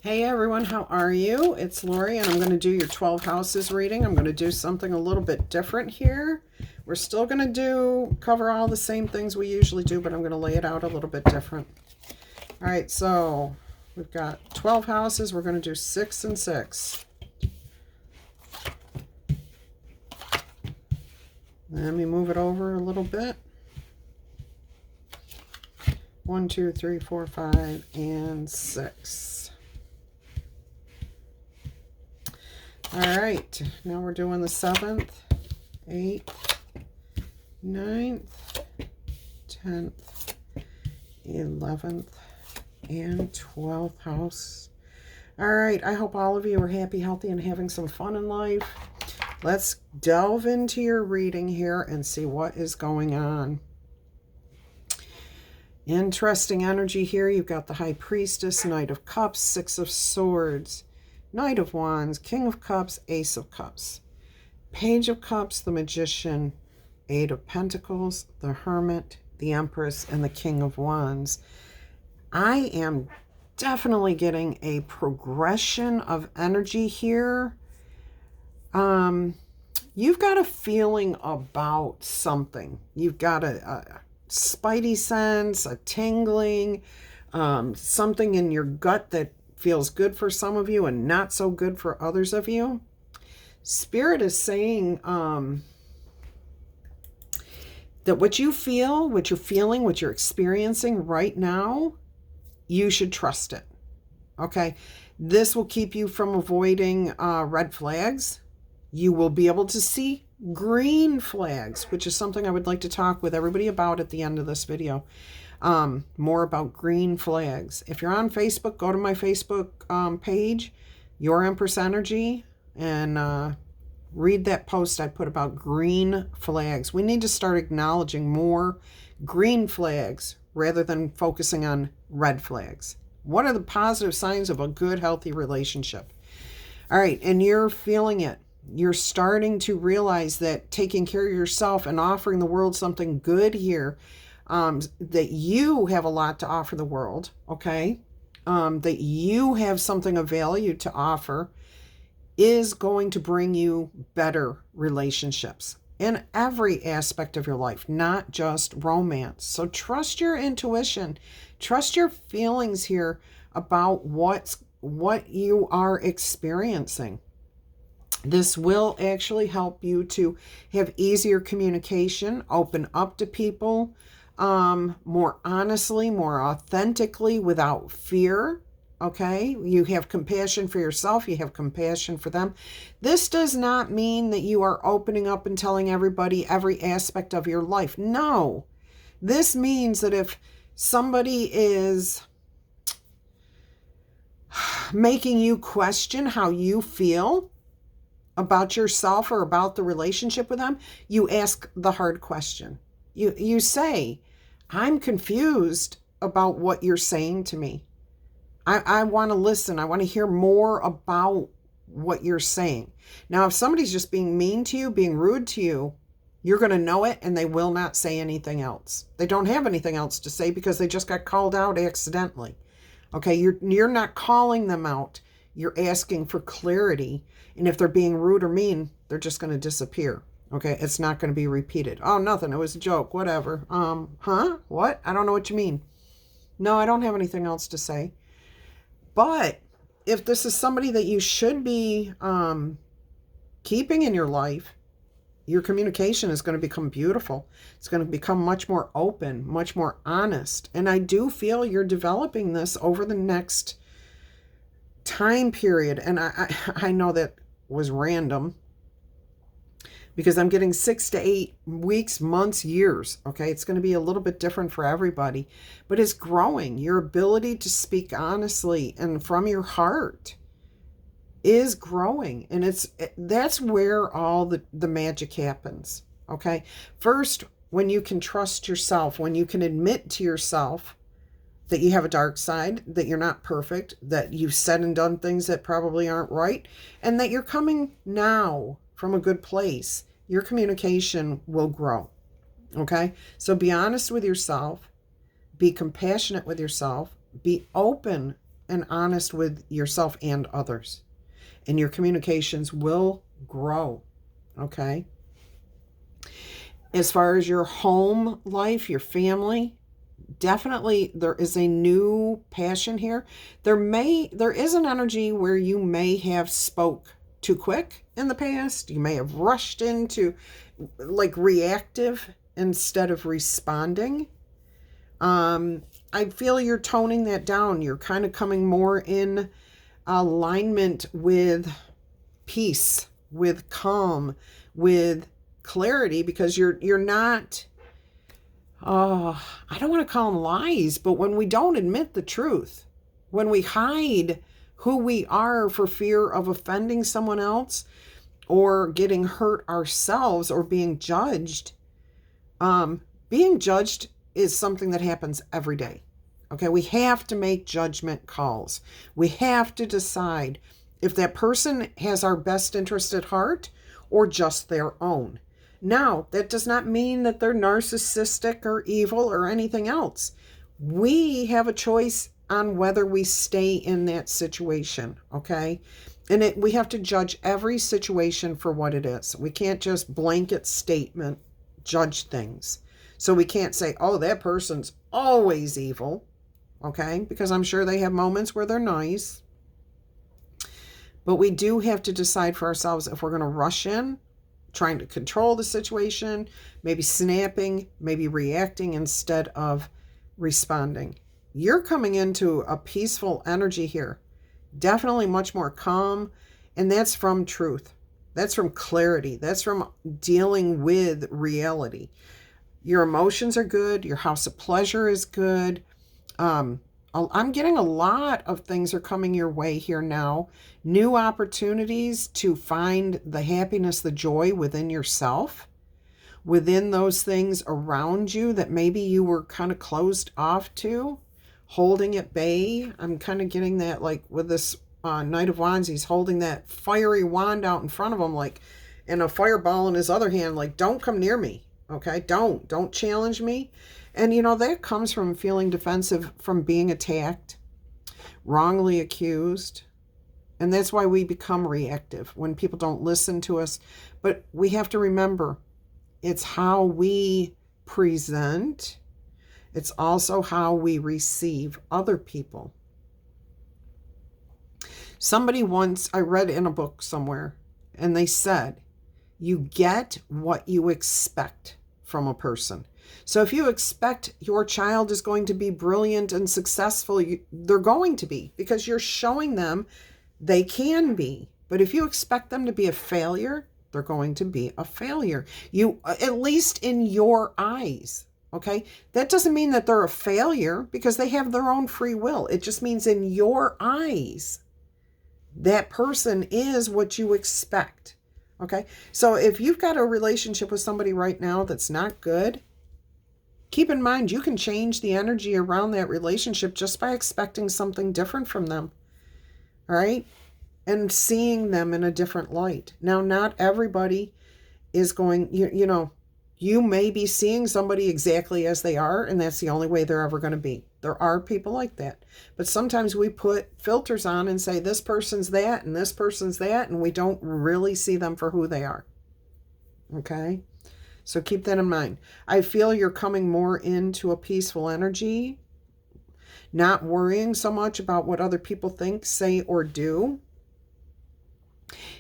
Hey everyone, how are you? It's Laurie and I'm going to do your 12 houses reading. I'm going to do something a little bit different here. We're still going to cover all the same things we usually do, but I'm going to lay it out a little bit different. All right, so we've got 12 houses. We're going to do 6 and 6. Let me move it over a little bit. 1, 2, 3, 4, 5, and 6. All right, now we're doing the 7th, 8th, 9th, 10th, 11th, and 12th house. All right, I hope all of you are happy, healthy, and having some fun in life. Let's delve into your reading here and see what is going on. Interesting energy here. You've got the High Priestess, Knight of Cups, 6 of Swords, Knight of Wands, King of Cups, Ace of Cups, Page of Cups, the Magician, 8 of Pentacles, the Hermit, the Empress, and the King of Wands. I am definitely getting a progression of energy here. You've got a feeling about something. You've got a spidey sense, a tingling, something in your gut that feels good for some of you and not so good for others of you. Spirit is saying that what you feel, what you're feeling, what you're experiencing right now, you should trust it. Okay? This will keep you from avoiding red flags. You will be able to see green flags, which is something I would like to talk with everybody about at the end of this video. More about green flags. If you're on Facebook, go to my Facebook page, Your Empress Energy, and read that post I put about green flags. We need to start acknowledging more green flags rather than focusing on red flags. What are the positive signs of a good, healthy relationship? All right, and you're feeling it. You're starting to realize that taking care of yourself and offering the world something good here, that you have a lot to offer the world, okay? That you have something of value to offer is going to bring you better relationships in every aspect of your life, not just romance. So trust your intuition. Trust your feelings here about what you are experiencing. This will actually help you to have easier communication, open up to people more honestly, more authentically, without fear. Okay, you have compassion for yourself, you have compassion for them. This does not mean that you are opening up and telling everybody every aspect of your life. No, this means that if somebody is making you question how you feel about yourself or about the relationship with them, you ask the hard question. You say, I'm confused about what you're saying to me. I want to listen. I want to hear more about what you're saying. Now, if somebody's just being mean to you, being rude to you, you're going to know it and they will not say anything else. They don't have anything else to say because they just got called out accidentally. Okay, you're not calling them out. You're asking for clarity. And if they're being rude or mean, they're just going to disappear. Okay, it's not going to be repeated. Oh, nothing. It was a joke. Whatever. Huh? What? I don't know what you mean. No, I don't have anything else to say. But if this is somebody that you should be keeping in your life, your communication is going to become beautiful. It's going to become much more open, much more honest. And I do feel you're developing this over the next time period. And I know that was random because I'm getting 6 to 8 weeks, months, years. Okay, it's going to be a little bit different for everybody, but it's growing. Your ability to speak honestly and from your heart is growing, and that's where all the magic happens. Okay, first, when you can trust yourself, when you can admit to yourself that you have a dark side, that you're not perfect, that you've said and done things that probably aren't right, and that you're coming now from a good place, your communication will grow. Okay, so be honest with yourself, be compassionate with yourself, be open and honest with yourself and others. And your communications will grow, okay? As far as your home life, your family, definitely there is a new passion here. There is an energy where you may have spoke too quick in the past. You may have rushed into like reactive instead of responding. I feel you're toning that down. You're kind of coming more in alignment with peace, with calm, with clarity, because you're not, I don't want to call them lies, but when we don't admit the truth, when we hide who we are for fear of offending someone else or getting hurt ourselves or being judged is something that happens every day. Okay, we have to make judgment calls. We have to decide if that person has our best interest at heart or just their own. Now, that does not mean that they're narcissistic or evil or anything else. We have a choice on whether we stay in that situation, okay? And we have to judge every situation for what it is. We can't just blanket statement judge things. So we can't say, oh, that person's always evil, okay? Because I'm sure they have moments where they're nice. But we do have to decide for ourselves if we're going to rush in, trying to control the situation, maybe snapping, maybe reacting instead of responding. You're coming into a peaceful energy here. Definitely much more calm. And that's from truth. That's from clarity. That's from dealing with reality. Your emotions are good. Your house of pleasure is good. I'm getting a lot of things are coming your way here now. New opportunities to find the happiness, the joy within yourself, within those things around you that maybe you were kind of closed off to, holding at bay. I'm kind of getting that, like with this Knight of Wands, he's holding that fiery wand out in front of him, like, and a fireball in his other hand, like, don't come near me. Okay, don't challenge me. And that comes from feeling defensive, from being attacked, wrongly accused. And that's why we become reactive when people don't listen to us. But we have to remember, it's how we present. It's also how we receive other people. Somebody once, I read in a book somewhere, and they said, you get what you expect from a person. So if you expect your child is going to be brilliant and successful, they're going to be, because you're showing them they can be. But if you expect them to be a failure, they're going to be a failure. At least in your eyes. Okay? That doesn't mean that they're a failure, because they have their own free will. It just means in your eyes, that person is what you expect. Okay? So if you've got a relationship with somebody right now that's not good, keep in mind you can change the energy around that relationship just by expecting something different from them. All right? And seeing them in a different light. Now, not everybody is going, you may be seeing somebody exactly as they are, and that's the only way they're ever going to be. There are people like that. But sometimes we put filters on and say this person's that and this person's that, and we don't really see them for who they are. Okay? So keep that in mind. I feel you're coming more into a peaceful energy, not worrying so much about what other people think, say, or do.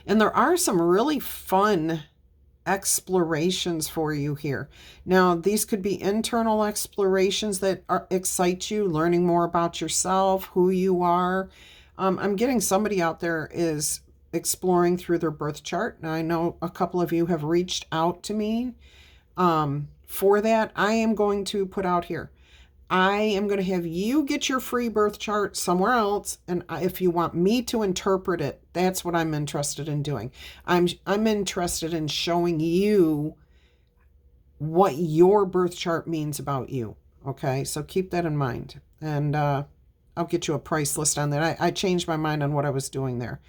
And there are some really fun explorations for you here. Now, these could be internal explorations that excite you, learning more about yourself, who you are. I'm getting somebody out there is exploring through their birth chart. Now, I know a couple of you have reached out to me for that. I am going to put out here, I am going to have you get your free birth chart somewhere else, and if you want me to interpret it, that's what I'm interested in doing. I'm interested in showing you what your birth chart means about you. Okay, so keep that in mind, and I'll get you a price list on that. I changed my mind on what I was doing there,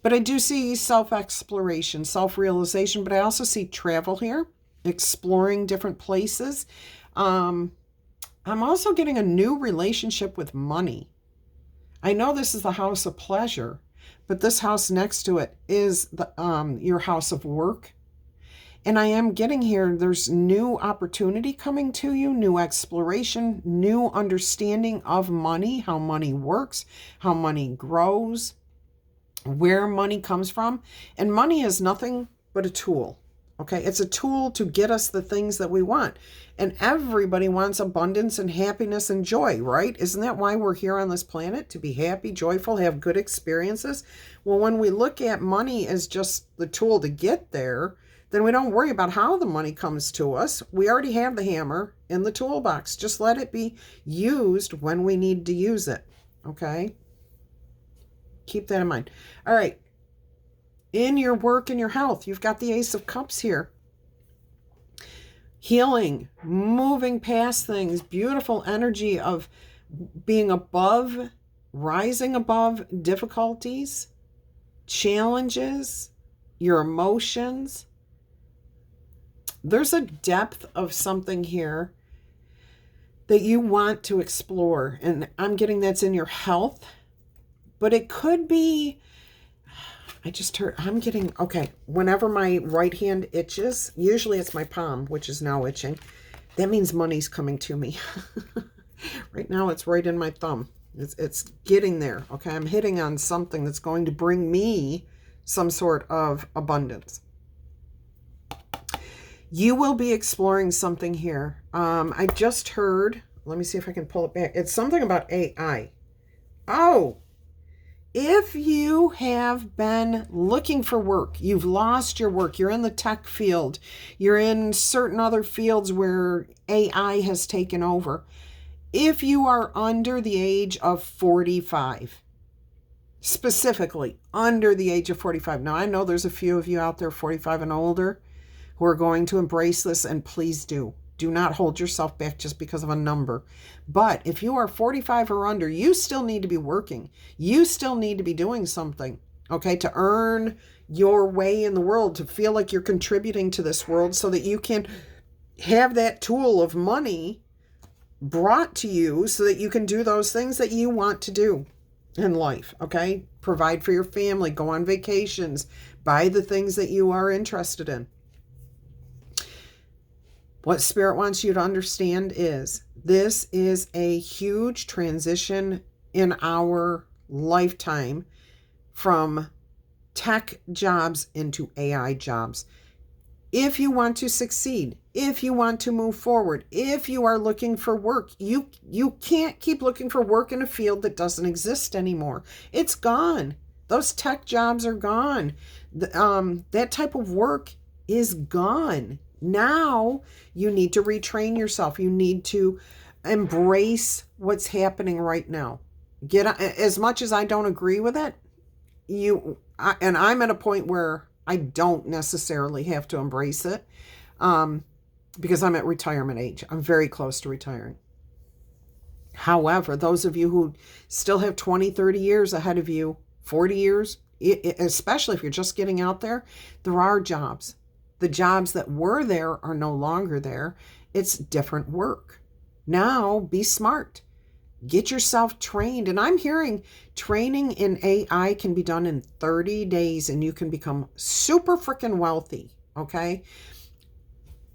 but I do see self-exploration, self-realization, but I also see travel here, exploring different places. I'm also getting a new relationship with money. I know this is the house of pleasure, but this house next to it is your house of work. And I am getting here, there's new opportunity coming to you, new exploration, new understanding of money, how money works, how money grows, where money comes from. And money is nothing but a tool. Okay, it's a tool to get us the things that we want. And everybody wants abundance and happiness and joy, right? Isn't that why we're here on this planet? To be happy, joyful, have good experiences? Well, when we look at money as just the tool to get there, then we don't worry about how the money comes to us. We already have the hammer in the toolbox. Just let it be used when we need to use it. Okay? Keep that in mind. All right. In your work and your health, you've got the Ace of Cups here. Healing, moving past things, beautiful energy of being above, rising above difficulties, challenges, your emotions. There's a depth of something here that you want to explore. And I'm getting that's in your health, but it could be, okay, whenever my right hand itches, usually it's my palm, which is now itching. That means money's coming to me. Right now it's right in my thumb. It's getting there. Okay, I'm hitting on something that's going to bring me some sort of abundance. You will be exploring something here. I just heard, let me see if I can pull it back. It's something about AI. Oh, if you have been looking for work, you've lost your work, you're in the tech field, you're in certain other fields where AI has taken over. If you are under the age of 45, specifically under the age of 45. Now, I know there's a few of you out there 45 and older who are going to embrace this, and please do. Do not hold yourself back just because of a number. But if you are 45 or under, you still need to be working. You still need to be doing something, okay, to earn your way in the world, to feel like you're contributing to this world so that you can have that tool of money brought to you so that you can do those things that you want to do in life, okay? Provide for your family, go on vacations, buy the things that you are interested in. What Spirit wants you to understand is this is a huge transition in our lifetime from tech jobs into AI jobs. If you want to succeed, if you want to move forward, if you are looking for work, you can't keep looking for work in a field that doesn't exist anymore. It's gone. Those tech jobs are gone. That type of work is gone. Now you need to retrain yourself. You need to embrace what's happening right now. As much as I don't agree with it, and I'm at a point where I don't necessarily have to embrace it because I'm at retirement age. I'm very close to retiring. However, those of you who still have 20, 30 years ahead of you, 40 years, especially if you're just getting out there are jobs. The jobs that were there are no longer there. It's different work. Now, be smart. Get yourself trained. And I'm hearing training in AI can be done in 30 days and you can become super freaking wealthy. Okay?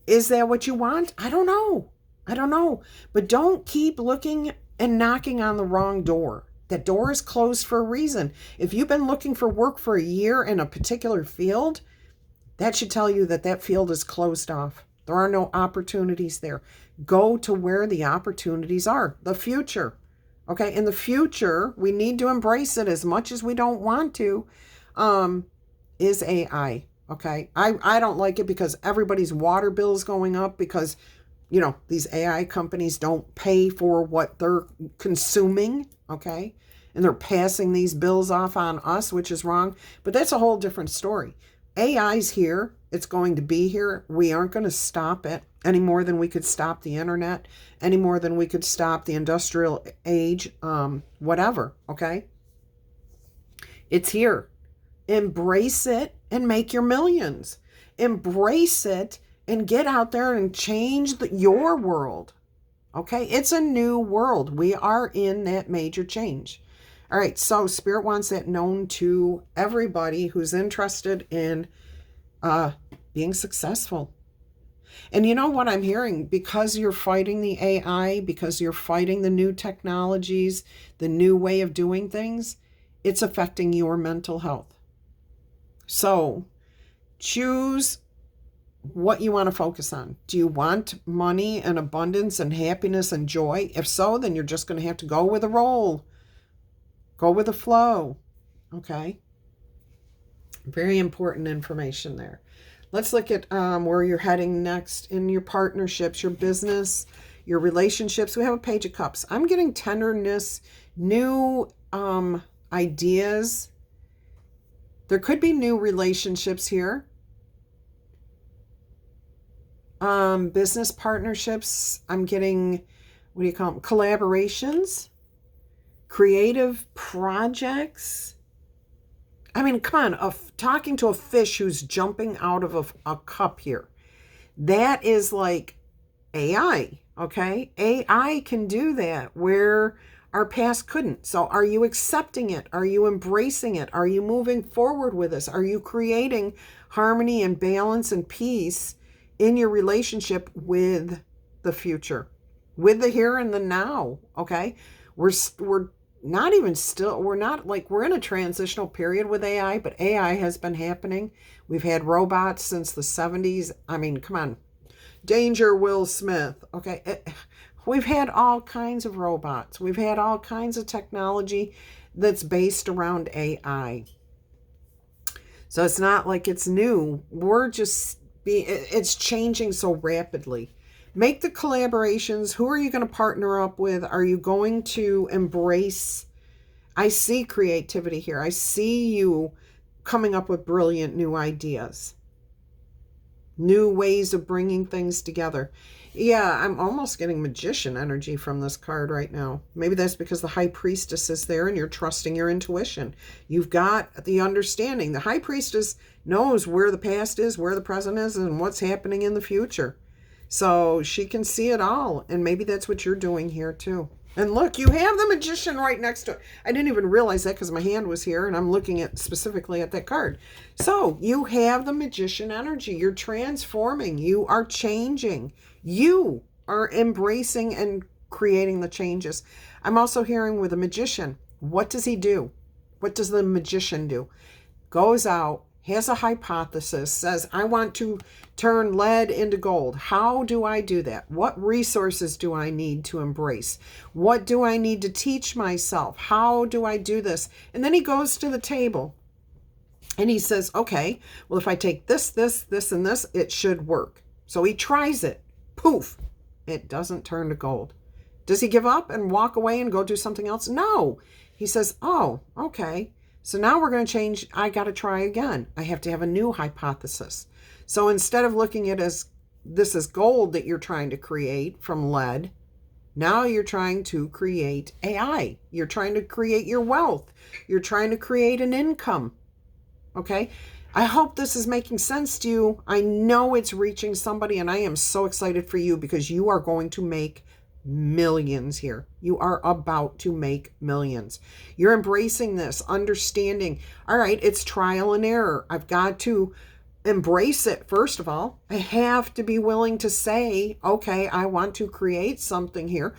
Is that what you want? I don't know. But don't keep looking and knocking on the wrong door. That door is closed for a reason. If you've been looking for work for a year in a particular field, that should tell you that field is closed off. There are no opportunities there. Go to where the opportunities are. The future. Okay, in the future, we need to embrace it as much as we don't want to, is AI. Okay, I don't like it because everybody's water bill is going up because, these AI companies don't pay for what they're consuming. Okay, and they're passing these bills off on us, which is wrong. But that's a whole different story. AI's here. It's going to be here. We aren't going to stop it any more than we could stop the internet, any more than we could stop the industrial age, whatever, okay? It's here. Embrace it and make your millions. Embrace it and get out there and change your world, okay? It's a new world. We are in that major change. All right, so Spirit wants that known to everybody who's interested in being successful. And you know what I'm hearing? Because you're fighting the AI, because you're fighting the new technologies, the new way of doing things, it's affecting your mental health. So choose what you want to focus on. Do you want money and abundance and happiness and joy? If so, then you're just going to have to go with the roll. Go with the flow. Okay? Very important information there. Let's look at where you're heading next in your partnerships, your business, your relationships. We have a Page of Cups. I'm getting tenderness, new ideas. There could be new relationships here. Business partnerships. I'm getting, what do you call them? Collaborations, creative projects. I mean, come on, talking to a fish who's jumping out of a cup here. That is like AI, okay? AI can do that where our past couldn't. So are you accepting it? Are you embracing it? Are you moving forward with this? Are you creating harmony and balance and peace in your relationship with the future, with the here and the now, okay? We're not even still, we're in a transitional period with AI, but AI has been happening. We've had robots since the 70s. I mean, come on. Danger, Will Smith. Okay. We've had all kinds of robots. We've had all kinds of technology that's based around AI. So it's not like it's new. It's changing so rapidly. Make the collaborations. Who are you going to partner up with? Are you going to embrace? I see creativity here. I see you coming up with brilliant new ideas, new ways of bringing things together. Yeah, I'm almost getting magician energy from this card right now. Maybe that's because the high priestess is there and you're trusting your intuition. You've got the understanding. The high priestess knows where the past is, where the present is, and what's happening in the future. So she can see it all. And maybe that's what you're doing here too. And look, you have the magician right next to it. I didn't even realize that because my hand was here and I'm looking at specifically at that card. So you have the magician energy. You're transforming. You are changing. You are embracing and creating the changes. I'm also hearing with a magician, what does he do? What does the magician do? Goes out, has a hypothesis, says, I want to turn lead into gold. How do I do that? What resources do I need to embrace? What do I need to teach myself? How do I do this? And then he goes to the table and he says, okay, well, if I take this, and this, it should work. So he tries it. Poof, it doesn't turn to gold. Does he give up and walk away and go do something else? No. He says, oh, okay. So now we're going to change. I got to try again. I have to have a new hypothesis. So instead of looking at this is gold that you're trying to create from lead, now you're trying to create AI. You're trying to create your wealth. You're trying to create an income. Okay? I hope this is making sense to you. I know it's reaching somebody, and I am so excited for you because you are going to make millions here. You are about to make millions. You're embracing this, understanding, all right, it's trial and error. I've got to embrace it. First of all, I have to be willing to say, okay, I want to create something here.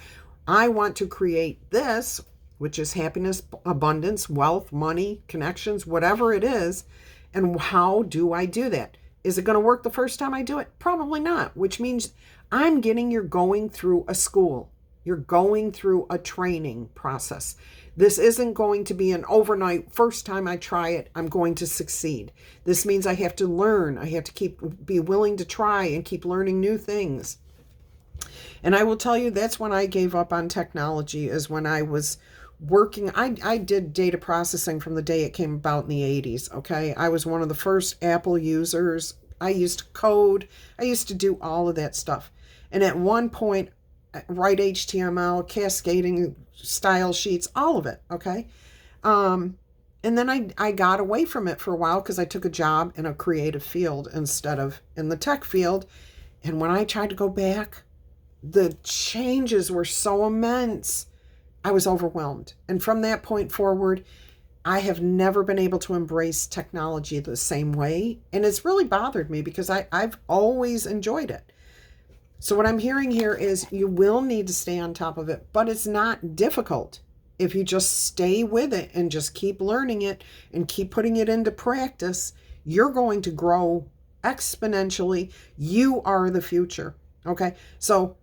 I want to create this, which is happiness, abundance, wealth, money, connections, whatever it is. And how do I do that? Is it going to work the first time I do it? Probably not, which means you're going through a school. You're going through a training process. This isn't going to be an overnight, first time I try it, I'm going to succeed. This means I have to learn. I have to be willing to try and keep learning new things. And I will tell you, that's when I gave up on technology, is when I was working. I did data processing from the day it came about in the 80s, okay? I was one of the first Apple users. I used to code. I used to do all of that stuff. And at one point, write HTML, cascading style sheets, all of it, okay? And then I got away from it for a while because I took a job in a creative field instead of in the tech field. And when I tried to go back, the changes were so immense. I was overwhelmed. And from that point forward, I have never been able to embrace technology the same way. And it's really bothered me because I've always enjoyed it. So what I'm hearing here is you will need to stay on top of it, but it's not difficult. If you just stay with it and just keep learning it and keep putting it into practice, you're going to grow exponentially. You are the future. Okay. So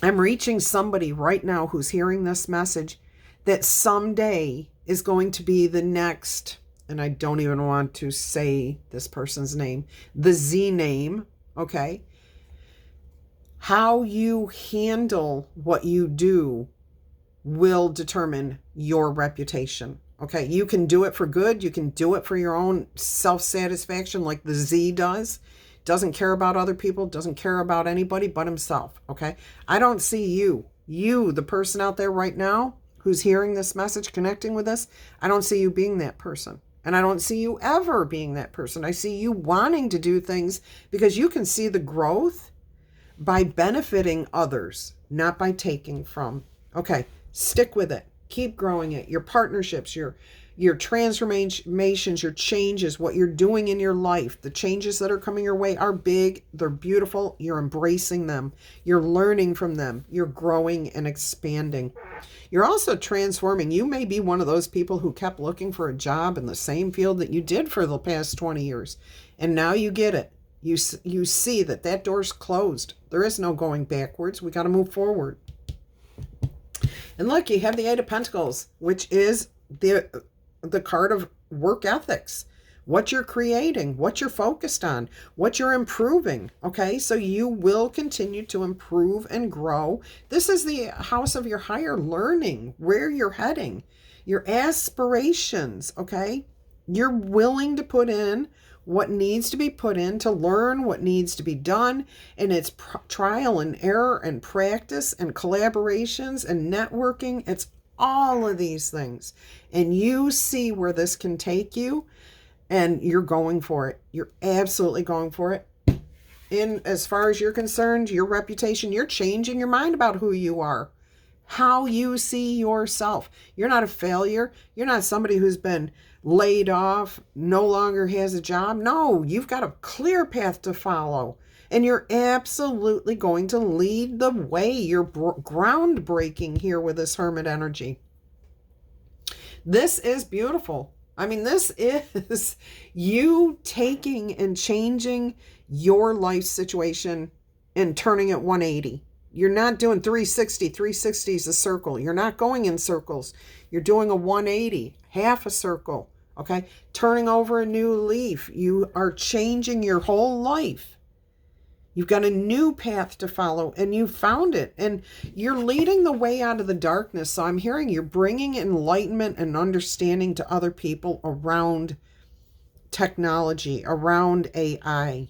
I'm reaching somebody right now who's hearing this message that someday is going to be the next, and I don't even want to say this person's name, the Z name. Okay. How you handle what you do will determine your reputation. Okay. You can do it for good. You can do it for your own self-satisfaction like the Z does. Doesn't care about other people, doesn't care about anybody but himself. Okay. I don't see you, the person out there right now who's hearing this message, connecting with us. I don't see you being that person. And I don't see you ever being that person. I see you wanting to do things because you can see the growth by benefiting others, not by taking from. Okay. Stick with it. Keep growing it. Your partnerships, your transformations, your changes, what you're doing in your life, the changes that are coming your way are big. They're beautiful. You're embracing them. You're learning from them. You're growing and expanding. You're also transforming. You may be one of those people who kept looking for a job in the same field that you did for the past 20 years. And now you get it. You see that door's closed. There is no going backwards. We got to move forward. And look, you have the Eight of Pentacles, which is the card of work ethics, what you're creating, what you're focused on, what you're improving. Okay, so you will continue to improve and grow. This is the house of your higher learning, where you're heading, your aspirations. Okay, you're willing to put in what needs to be put in to learn what needs to be done. And it's trial and error and practice and collaborations and networking. It's all of these things. And you see where this can take you and you're going for it. You're absolutely going for it. In as far as you're concerned, your reputation, you're changing your mind about who you are, how you see yourself. You're not a failure. You're not somebody who's been laid off, no longer has a job. No, you've got a clear path to follow. And you're absolutely going to lead the way. You're groundbreaking here with this Hermit energy. This is beautiful. I mean, this is you taking and changing your life situation and turning it 180. You're not doing 360. 360 is a circle. You're not going in circles. You're doing a 180, half a circle. Okay, turning over a new leaf. You are changing your whole life. You've got a new path to follow and you found it and you're leading the way out of the darkness. So I'm hearing you're bringing enlightenment and understanding to other people around technology, around AI.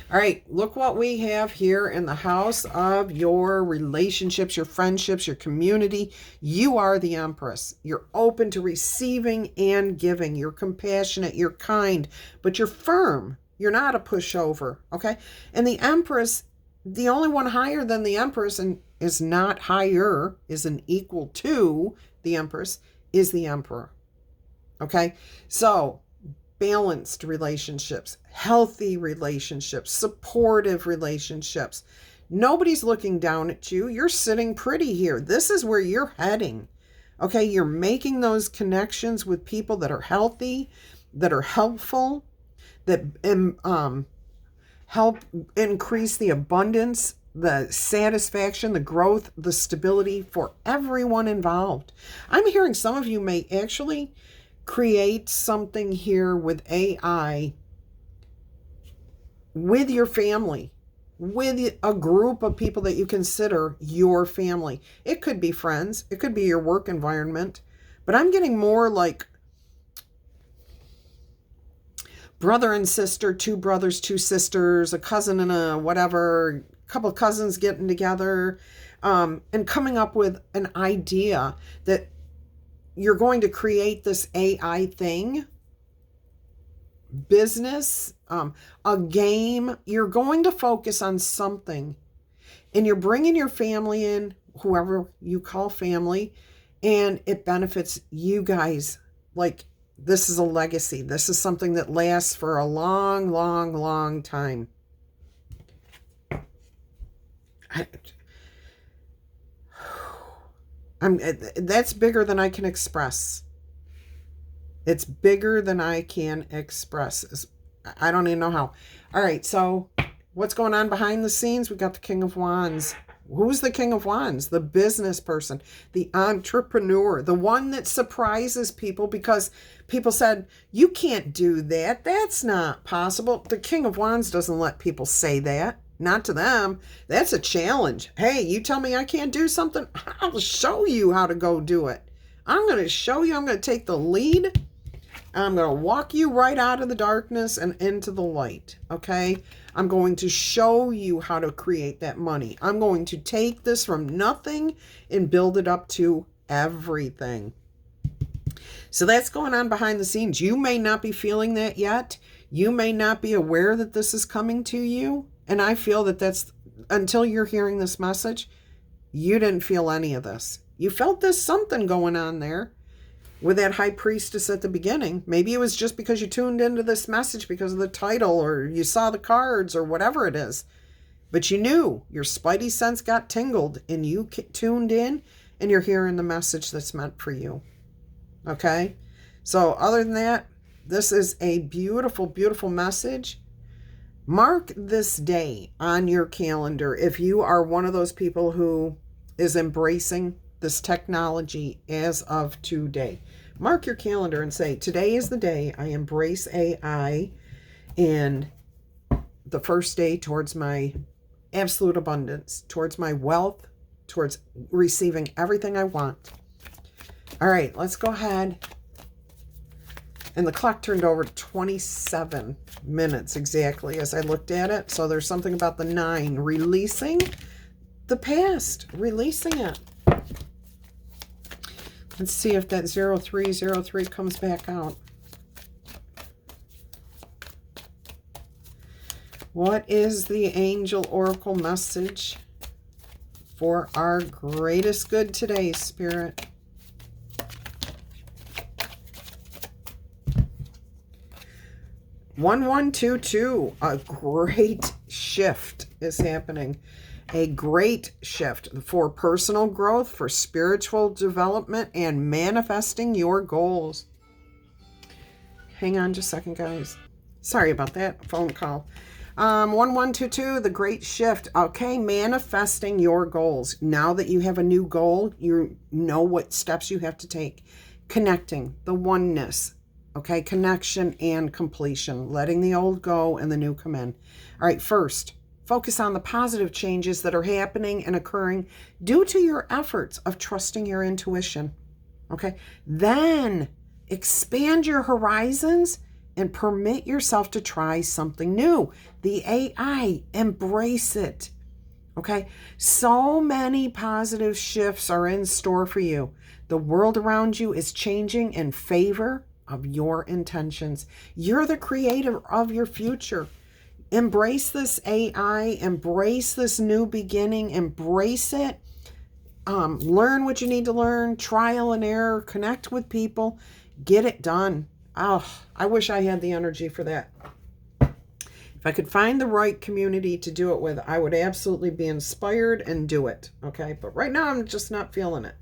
All right, look what we have here in the house of your relationships, your friendships, your community. You are the Empress. You're open to receiving and giving. You're compassionate, you're kind, but you're firm. You're not a pushover, okay? And the Empress, the only one higher than the Empress and is not higher, is an equal to the Empress, is the Emperor, okay? So balanced relationships, healthy relationships, supportive relationships. Nobody's looking down at you. You're sitting pretty here. This is where you're heading. Okay, you're making those connections with people that are healthy, that are helpful, that help increase the abundance, the satisfaction, the growth, the stability for everyone involved. I'm hearing some of you may actually create something here with AI with your family, with a group of people that you consider your family. It could be friends, it could be your work environment, but I'm getting more like brother and sister, two brothers, two sisters, a cousin and a whatever, a couple of cousins getting together, and coming up with an idea that you're going to create this AI thing, business, a game. You're going to focus on something. And you're bringing your family in, whoever you call family, and it benefits you guys. Like, this is a legacy. This is something that lasts for a long, long, long time. That's bigger than I can express. It's bigger than I can express. I don't even know how. All right, so what's going on behind the scenes? We got the King of Wands. Who's the King of Wands? The business person, the entrepreneur, the one that surprises people because people said, you can't do that. That's not possible. The King of Wands doesn't let people say that. Not to them. That's a challenge. Hey, you tell me I can't do something, I'll show you how to go do it. I'm going to show you. I'm going to take the lead. I'm going to walk you right out of the darkness and into the light, okay? I'm going to show you how to create that money. I'm going to take this from nothing and build it up to everything. So that's going on behind the scenes. You may not be feeling that yet. You may not be aware that this is coming to you. And I feel that that's, until you're hearing this message, you didn't feel any of this. You felt there's something going on there with that high priestess at the beginning. Maybe it was just because you tuned into this message because of the title, or you saw the cards, or whatever it is. But you knew, your spidey sense got tingled, and you tuned in, and you're hearing the message that's meant for you. Okay? So other than that, this is a beautiful, beautiful message. Mark this day on your calendar if you are one of those people who is embracing this technology as of today. Mark your calendar and say, today is the day I embrace AI, and the first day towards my absolute abundance, towards my wealth, towards receiving everything I want. All right, let's go ahead. And the clock turned over 27 minutes exactly as I looked at it. So there's something about the 9, releasing the past, releasing it. Let's see if that 0303 comes back out. What is the angel oracle message for our greatest good today, Spirit? (1122). A great shift is happening. A great shift for personal growth, for spiritual development, and manifesting your goals. Hang on just a second, guys. Sorry about that phone call. 1122, the great shift. Okay, manifesting your goals. Now that you have a new goal, you know what steps you have to take. Connecting, the oneness. Okay, connection and completion. Letting the old go and the new come in. All right, first, focus on the positive changes that are happening and occurring due to your efforts of trusting your intuition. Okay, then expand your horizons and permit yourself to try something new. The AI, embrace it. Okay, so many positive shifts are in store for you. The world around you is changing in favor of your intentions. You're the creator of your future. Embrace this AI, embrace this new beginning, embrace it. Learn what you need to learn, trial and error, connect with people, get it done. Oh, I wish I had the energy for that. If I could find the right community to do it with, I would absolutely be inspired and do it. Okay, but right now I'm just not feeling it.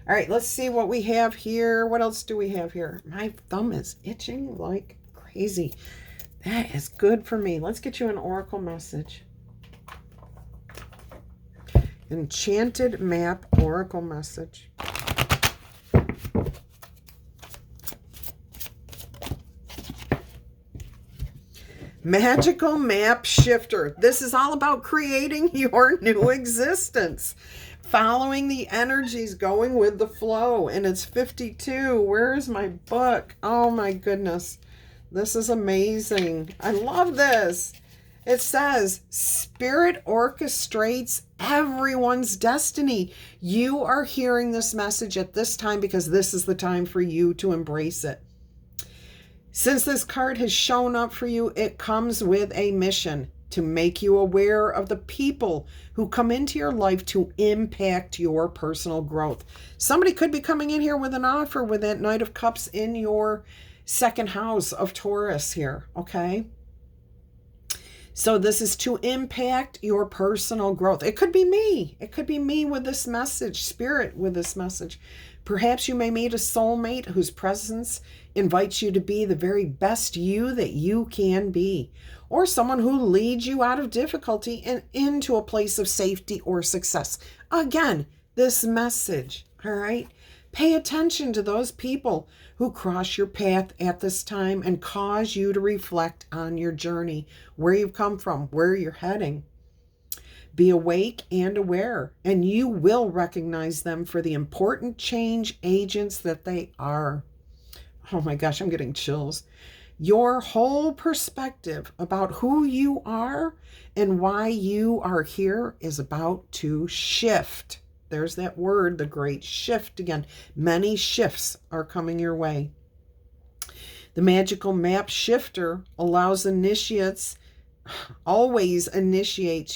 All right, let's see what we have here. What else do we have here? My thumb is itching like crazy. That is good for me. Let's get you an oracle message. Enchanted map oracle message. Magical map shifter. This is all about creating your new existence. Following the energies, going with the flow. And it's 52. Where is my book? Oh my goodness. This is amazing. I love this. It says, Spirit orchestrates everyone's destiny. You are hearing this message at this time because this is the time for you to embrace it. Since this card has shown up for you, it comes with a mission. to make you aware of the people who come into your life to impact your personal growth. Somebody could be coming in here with an offer with that Knight of Cups in your second house of Taurus here, okay? So this is to impact your personal growth. It could be me. It could be me with this message, spirit with this message. Perhaps you may meet a soulmate whose presence invites you to be the very best you that you can be, or someone who leads you out of difficulty and into a place of safety or success. Again, this message, all right? Pay attention to those people who cross your path at this time and cause you to reflect on your journey, where you've come from, where you're heading. Be awake and aware, and you will recognize them for the important change agents that they are. Oh my gosh, I'm getting chills. Your whole perspective about who you are and why you are here is about to shift. There's that word, the great shift again. Many shifts are coming your way. The magical map shifter always initiates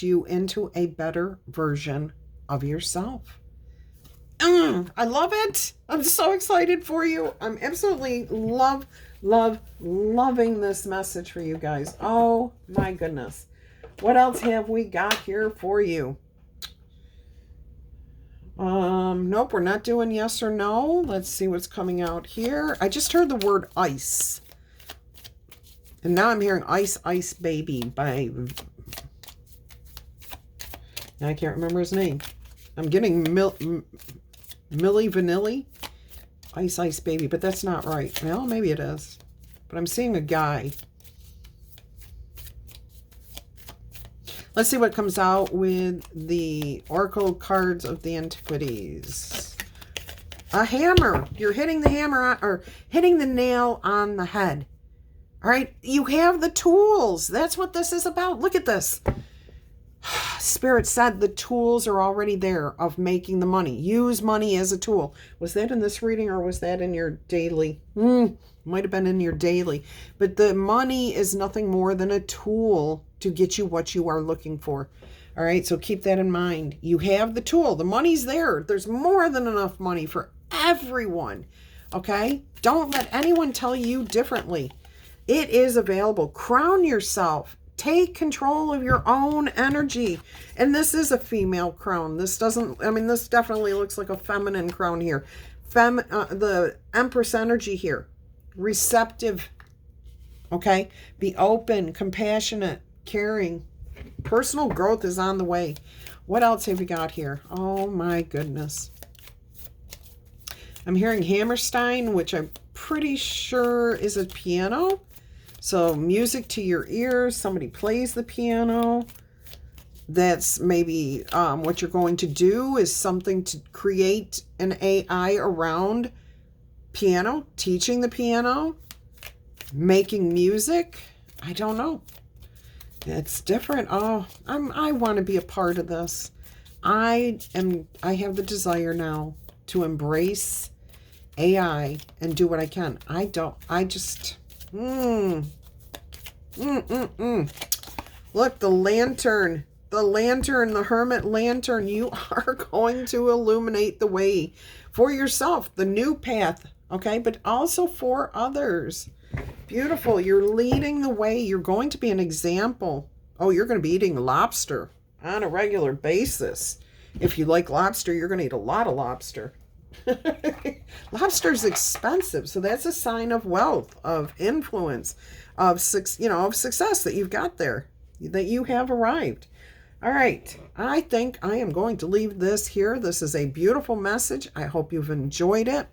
you into a better version of yourself. I love it. I'm so excited for you. I'm absolutely loving this message for you guys. Oh my goodness. What else have we got here for you? Nope, we're not doing yes or no. Let's see what's coming out here. I just heard the word ice. And now I'm hearing Ice Ice Baby by... I can't remember his name. I'm getting Milli Vanilli. Ice Ice Baby, but that's not right. Well, maybe it is. But I'm seeing a guy. Let's see what comes out with the Oracle cards of the Antiquities. A hammer. You're hitting the hammer or hitting the nail on the head. All right. You have the tools. That's what this is about. Look at this. Spirit said the tools are already there of making the money. Use money as a tool. Was that in this reading or was that in your daily? Might have been in your daily. But the money is nothing more than a tool to get you what you are looking for. All right, so keep that in mind. You have the tool. The money's there. There's more than enough money for everyone. Okay? Don't let anyone tell you differently. It is available. Crown yourself. Take control of your own energy. And this is a female crown. This doesn't, I mean, this definitely looks like a feminine crown here. The Empress energy here. Receptive. Okay? Be open, compassionate, caring. Personal growth is on the way. What else have we got here? Oh my goodness. I'm hearing Hammerstein, which I'm pretty sure is a piano. So music to your ears. Somebody plays the piano. That's maybe what you're going to do is something to create an AI around piano, teaching the piano, making music. I don't know. It's different. Oh, I want to be a part of this. I have the desire now to embrace AI and do what I can. Look, the lantern, the hermit lantern, you are going to illuminate the way for yourself, the new path, okay, but also for others. Beautiful. You're leading the way. You're going to be an example. Oh, you're going to be eating lobster on a regular basis. If you like lobster, you're going to eat a lot of lobster. Lobster's expensive, so that's a sign of wealth, of influence, of success that you've got there, that you have arrived. All right, I think I am going to leave this here. This is a beautiful message. I hope you've enjoyed it.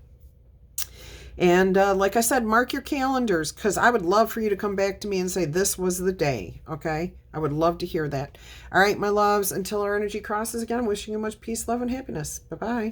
And like I said, mark your calendars, because I would love for you to come back to me and say this was the day, okay? I would love to hear that. All right, my loves, until our energy crosses again, wishing you much peace, love, and happiness. Bye-bye.